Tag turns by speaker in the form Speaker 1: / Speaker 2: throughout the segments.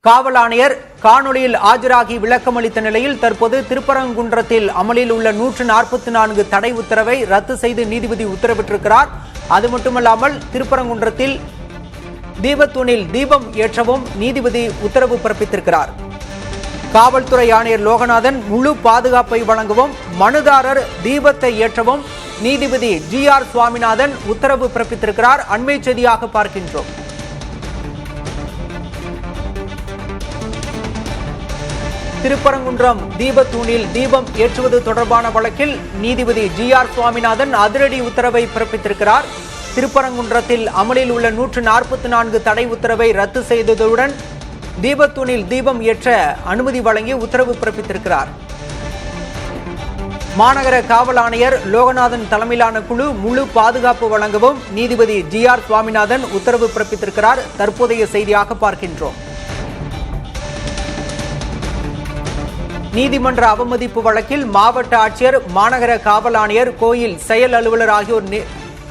Speaker 1: காவல் ஆணையர் காணொலியில் ஆஜராகி விளக்கமளித்த நிலையில் தற்போது திருப்பரங்குன்றத்தில் அமலில் உள்ள 144 தடை உத்தரவை ரத்து செய்து நீதிபதி உத்தரவிட்டிருக்கிறார். அது மட்டுமல்லாமல் திருப்பரங்குன்றத்தில் தீபத்தூணில் தீபம் ஏற்றவும் நீதிபதி உத்தரவு பிறப்பித்திருக்கிறார். காவல்துறை ஆணையர் லோகநாதன் முழு பாதுகாப்பை வழங்கவும் மனுதாரர் தீபத்தை ஏற்றவும் நீதிபதி GR சுவாமிநாதன் உத்தரவு பிறப்பித்திருக்கிறார். அண்மை செய்தியாக பார்க்கின்றோம். திருப்பரங்குன்றம் தீபத்தூணில் தீபம் ஏற்றுவது தொடர்பான வழக்கில் நீதிபதி GR சுவாமிநாதன் அதிரடி உத்தரவை பிறப்பித்திருக்கிறார். திருப்பரங்குன்றத்தில் அமலில் உள்ள 144 தடை உத்தரவை ரத்து செய்ததுடன் தீபத்தூணில் தீபம் ஏற்ற அனுமதி வழங்கி உத்தரவு பிறப்பித்திருக்கிறார். மாநகர காவல் ஆணையர் லோகநாதன் தலைமையிலான குழு முழு பாதுகாப்பு வழங்கவும் நீதிபதி GR சுவாமிநாதன் உத்தரவு பிறப்பித்திருக்கிறார். தற்போதைய செய்தியாக பார்க்கின்றோம். நீதிமன்ற அவமதிப்பு வழக்கில் மாவட்ட ஆட்சியர், மாநகர காவல் ஆணையர், கோயில் செயல் அலுவலர் ஆகியோர்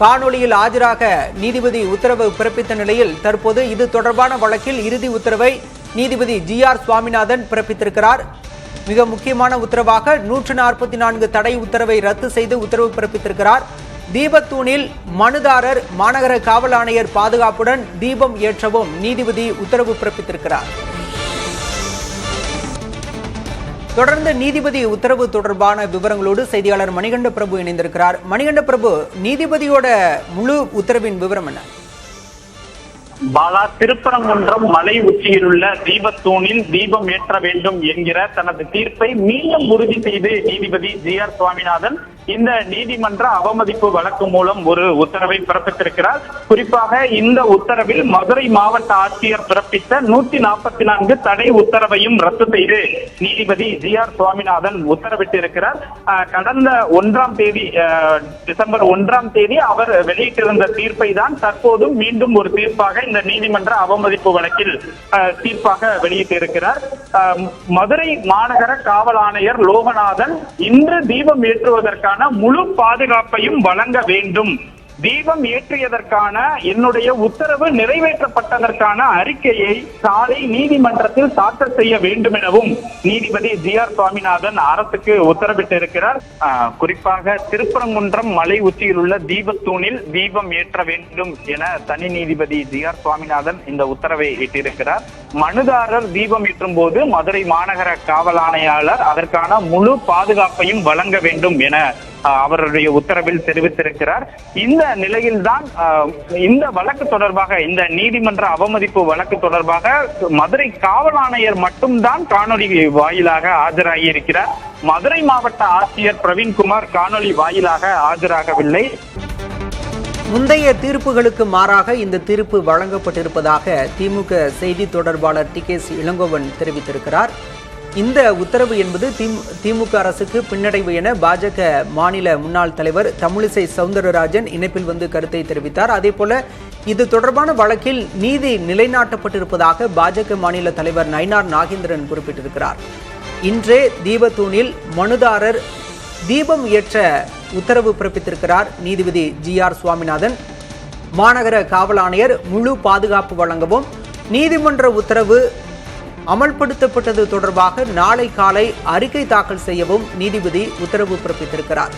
Speaker 1: காணொலியில் ஆஜராக நீதிபதி உத்தரவு பிறப்பித்த நிலையில் தற்போது இது தொடர்பான வழக்கில் இறுதி உத்தரவை நீதிபதி GR சுவாமிநாதன் பிறப்பித்திருக்கிறார். மிக முக்கியமான உத்தரவாக 144 தடை உத்தரவை ரத்து செய்து உத்தரவு பிறப்பித்திருக்கிறார். தீபத்தூணில் மனுதாரர், மாநகர காவல் ஆணையர் பாதுகாப்புடன் தீபம் ஏற்றவும் நீதிபதி உத்தரவு பிறப்பித்திருக்கிறார். தொடர்ந்து நீதிபதி உத்தரவு தொடர்பான விவரங்களோடு செய்தியாளர் மணிகண்ட பிரபு இணைந்திருக்கிறார். மணிகண்ட பிரபு, நீதிபதியோட முழு உத்தரவின் விவரம் என்ன?
Speaker 2: பாலா, திருப்பரங்குன்றம் மலை உச்சியில் உள்ள தீபத்தூணில் தீபம் ஏற்ற வேண்டும் என்கிற தனது தீர்ப்பை மீண்டும் உறுதி செய்து நீதிபதி GR சுவாமிநாதன் இந்த நீதிமன்ற அவமதிப்பு வழக்கு மூலம் ஒரு உத்தரவை பிறப்பித்திருக்கிறார். குறிப்பாக இந்த உத்தரவில் மதுரை மாவட்ட ஆட்சியர் பிறப்பித்த 144 தடை உத்தரவையும் ரத்து செய்து நீதிபதி GR சுவாமிநாதன் உத்தரவிட்டிருக்கிறார். கடந்த 1ஆம் தேதி டிசம்பர் 1ஆம் தேதி அவர் வெளியிட்டிருந்த தீர்ப்பை தான் தற்போது மீண்டும் ஒரு தீர்ப்பாக இந்த நீதிமன்ற அவமதிப்பு வழக்கில் தீர்ப்பாக வெளியிட்டிருக்கிறார். மதுரை மாநகர காவல் ஆணையர் லோகநாதன் இன்று தீபம் ஏற்றுவதற்கான முழு பாதுகாப்பையும் வழங்க வேண்டும், தீபம் ஏற்றியதற்கான என்னுடைய உத்தரவு நிறைவேற்றப்பட்டதற்கான அறிக்கையை சாலை நீதிமன்றத்தில் தாக்கல் செய்ய வேண்டும் எனவும் நீதிபதி GR சுவாமிநாதன் அரசுக்கு உத்தரவிட்டிருக்கிறார். குறிப்பாக திருப்பரங்குன்றம் மலை உச்சியில் உள்ள தீபத்தூணில் தீபம் ஏற்ற வேண்டும் என தனி நீதிபதி GR சுவாமிநாதன் இந்த உத்தரவை இட்டிருக்கிறார். மனுதாரர் தீபம் ஏற்றும் போது மதுரை மாநகர காவல் ஆணையாளர் அதற்கான முழு பாதுகாப்பையும் வழங்க வேண்டும் என அவருடைய உத்தரவில் தெரிவித்திருக்கிறார். இந்த நிலையில்தான் இந்த வழக்கு தொடர்பாக, இந்த நீதிமன்ற அவமதிப்பு வழக்கு தொடர்பாக மதுரை காவல் ஆணையர் மட்டும்தான் காணொலி வாயிலாக ஆஜராகி இருக்கிறார். மதுரை மாவட்ட ஆட்சியர் பிரவீன்குமார் காணொலி வாயிலாக ஆஜராகவில்லை.
Speaker 1: முந்தைய தீர்ப்புகளுக்கு மாறாக இந்த தீர்ப்பு வழங்கப்பட்டிருப்பதாக திமுக செய்தி தொடர்பாளர் TKS இளங்கோவன் தெரிவித்திருக்கிறார். இந்த உத்தரவு என்பது திமுக அரசுக்கு பின்னடைவு என பாஜக மாநில முன்னாள் தலைவர் தமிழிசை சவுந்தரராஜன் இணைப்பில் வந்து கருத்தை தெரிவித்தார். அதே போல இது தொடர்பான வழக்கில் நீதி நிலைநாட்டப்பட்டிருப்பதாக பாஜக மாநில தலைவர் நயினார் நாகேந்திரன் குறிப்பிட்டிருக்கிறார். இன்றே தீபத்தூணில் மனுதாரர் தீபம் ஏற்ற உத்தரவு பிறப்பித்திருக்கிறார் நீதிபதி GR சுவாமிநாதன். மாநகர காவல் ஆணையர் முழு பாதுகாப்பு வழங்கவும் நீதிமன்ற உத்தரவு அமல்படுத்தப்பட்டது தொடர்பாக நாளை காலை அறிக்கை தாக்கல் செய்யவும் நீதிபதி உத்தரவு பிறப்பித்திருக்கிறார்.